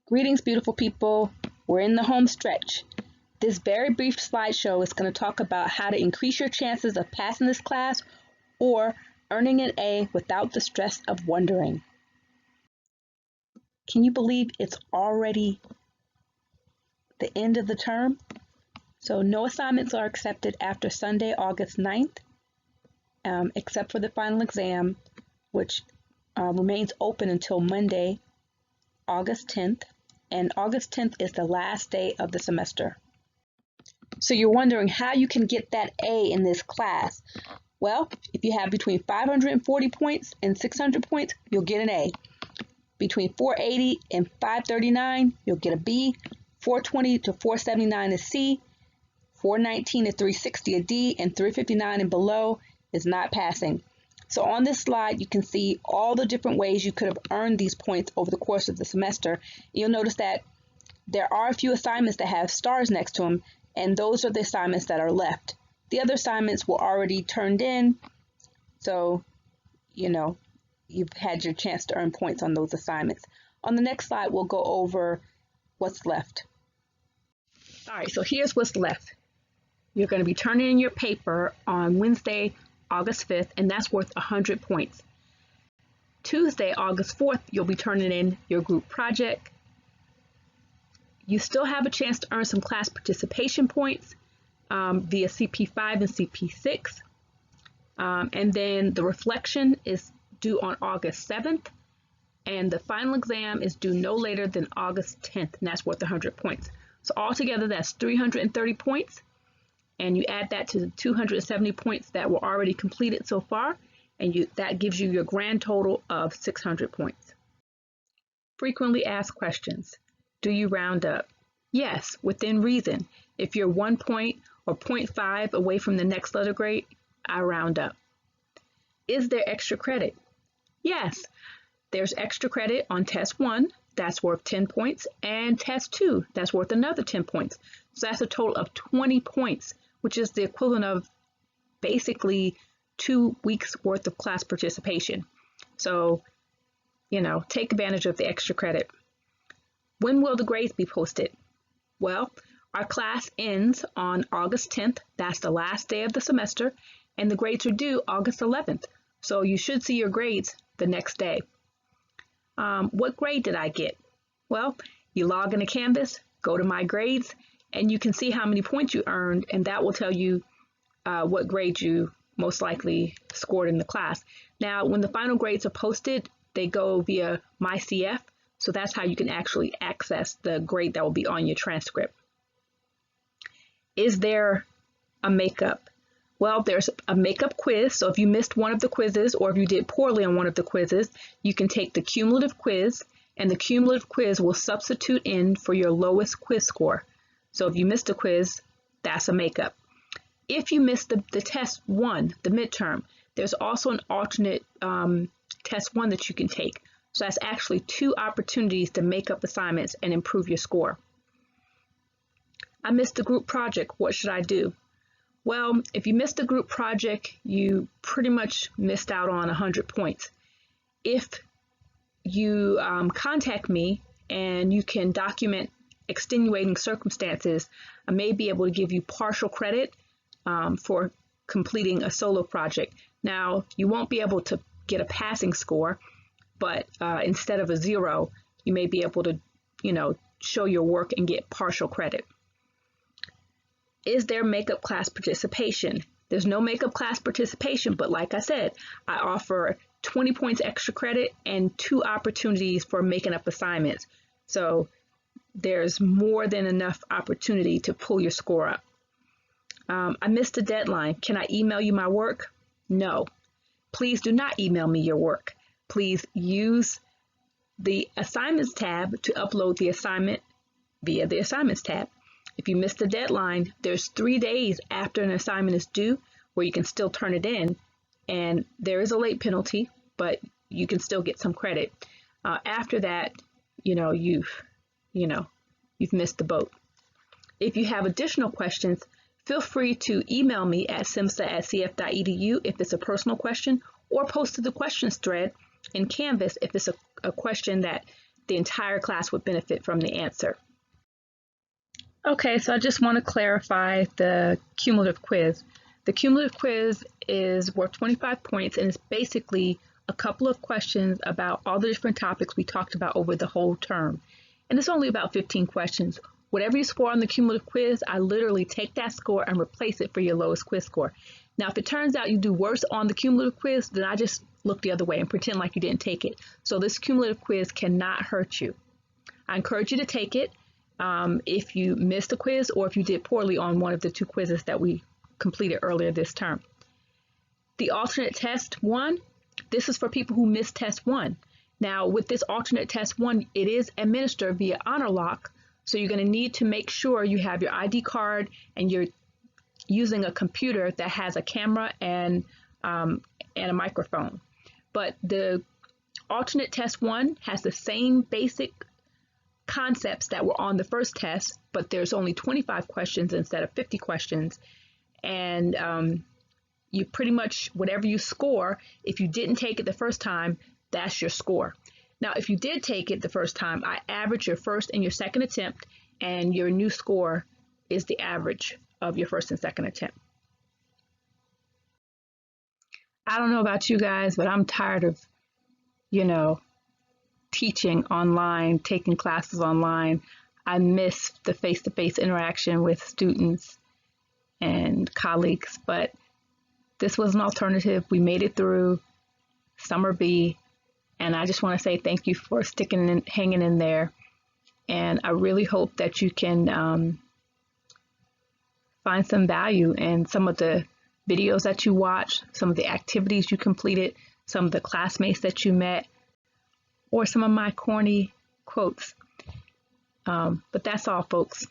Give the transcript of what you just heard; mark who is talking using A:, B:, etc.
A: Greetings, beautiful people. We're in the home stretch. This very brief slideshow is going to talk about how to increase your chances of passing this class or earning an A without the stress of wondering. Can you believe it's already the end of the term? So no assignments are accepted after Sunday, August 9th, except for the final exam, which remains open until Monday, August 10th. And August 10th is the last day of the semester. So you're wondering how you can get that A in this class. Well, if you have between 540 points and 600 points, you'll get an A. Between 480 and 539, you'll get a B. 420 to 479 is C. 419 to 360 a D, and 359 and below is not passing. So on this slide, you can see all the different ways you could have earned these points over the course of the semester. You'll notice that there are a few assignments that have stars next to them, and those are the assignments that are left. The other assignments were already turned in, so you've had your chance to earn points on those assignments. On the next slide, we'll go over what's left. All right, so here's what's left. You're going to be turning in your paper on Wednesday, August 5th, and that's worth 100 points. Tuesday, August 4th, you'll be turning in your group project. You still have a chance to earn some class participation points via CP5 and CP6. And then the reflection is due on August 7th, and the final exam is due no later than August 10th, and that's worth 100 points. So altogether, that's 330 points. And you add that to the 270 points that were already completed so far, and that gives you your grand total of 600 points. Frequently asked questions. Do you round up? Yes, within reason. If you're 1 point or 0.5 away from the next letter grade, I round up. Is there extra credit? Yes, there's extra credit on test 1, that's worth 10 points, and test 2, that's worth another 10 points. So that's a total of 20 points, which is the equivalent of basically 2 weeks worth of class participation. So, take advantage of the extra credit. When will the grades be posted? Well, our class ends on August 10th. That's the last day of the semester, and the grades are due August 11th. So you should see your grades the next day. What grade did I get? Well, you log into Canvas, go to My Grades, and you can see how many points you earned, and that will tell you what grade you most likely scored in the class. Now, when the final grades are posted, they go via MyCF, so that's how you can actually access the grade that will be on your transcript. Is there a makeup? Well, there's a makeup quiz, so if you missed one of the quizzes or if you did poorly on one of the quizzes, you can take the cumulative quiz, and the cumulative quiz will substitute in for your lowest quiz score. So if you missed a quiz, that's a makeup. If you missed the test 1, the midterm, there's also an alternate test 1 that you can take. So that's actually 2 opportunities to make up assignments and improve your score. I missed the group project. What should I do? Well, if you missed the group project, you pretty much missed out on 100 points. If you contact me and you can document extenuating circumstances, I may be able to give you partial credit for completing a solo project. Now, you won't be able to get a passing score, but instead of a 0, you may be able to, show your work and get partial credit. Is there makeup class participation? There's no makeup class participation, but like I said, I offer 20 points extra credit and 2 opportunities for making up assignments. So there's more than enough opportunity to pull your score up. I missed a deadline. Can I email you my work? No. Please do not email me your work. Please use the Assignments tab to upload the assignment via the Assignments tab. If you missed the deadline, there's 3 days after an assignment is due where you can still turn it in, and there is a late penalty, but you can still get some credit. After that, you've missed the boat. If you have additional questions, feel free to email me at simsa@cf.edu if it's a personal question, or post to the questions thread in Canvas if it's a question that the entire class would benefit from the answer. Okay, so I just want to clarify the cumulative quiz. The cumulative quiz is worth 25 points, and it's basically a couple of questions about all the different topics we talked about over the whole term. And it's only about 15 questions. Whatever you score on the cumulative quiz, I literally take that score and replace it for your lowest quiz score. Now, if it turns out you do worse on the cumulative quiz, then I just look the other way and pretend like you didn't take it. So this cumulative quiz cannot hurt you. I encourage you to take it if you missed a quiz or if you did poorly on one of the 2 quizzes that we completed earlier this term. The alternate test 1, this is for people who missed test 1. Now, with this alternate test 1, it is administered via honor lock, so you're going to need to make sure you have your ID card and you're using a computer that has a camera and a microphone. But the alternate test 1 has the same basic concepts that were on the first test, but there's only 25 questions instead of 50 questions. And you pretty much, whatever you score, if you didn't take it the first time, that's your score. Now, if you did take it the first time, I average your first and your second attempt, and your new score is the average of your first and second attempt. I don't know about you guys, but I'm tired of, teaching online, taking classes online. I miss the face-to-face interaction with students and colleagues, but this was an alternative. We made it through Summer B, and I just want to say thank you for sticking and hanging in there. And I really hope that you can find some value in some of the videos that you watched, some of the activities you completed, some of the classmates that you met, or some of my corny quotes. But that's all, folks.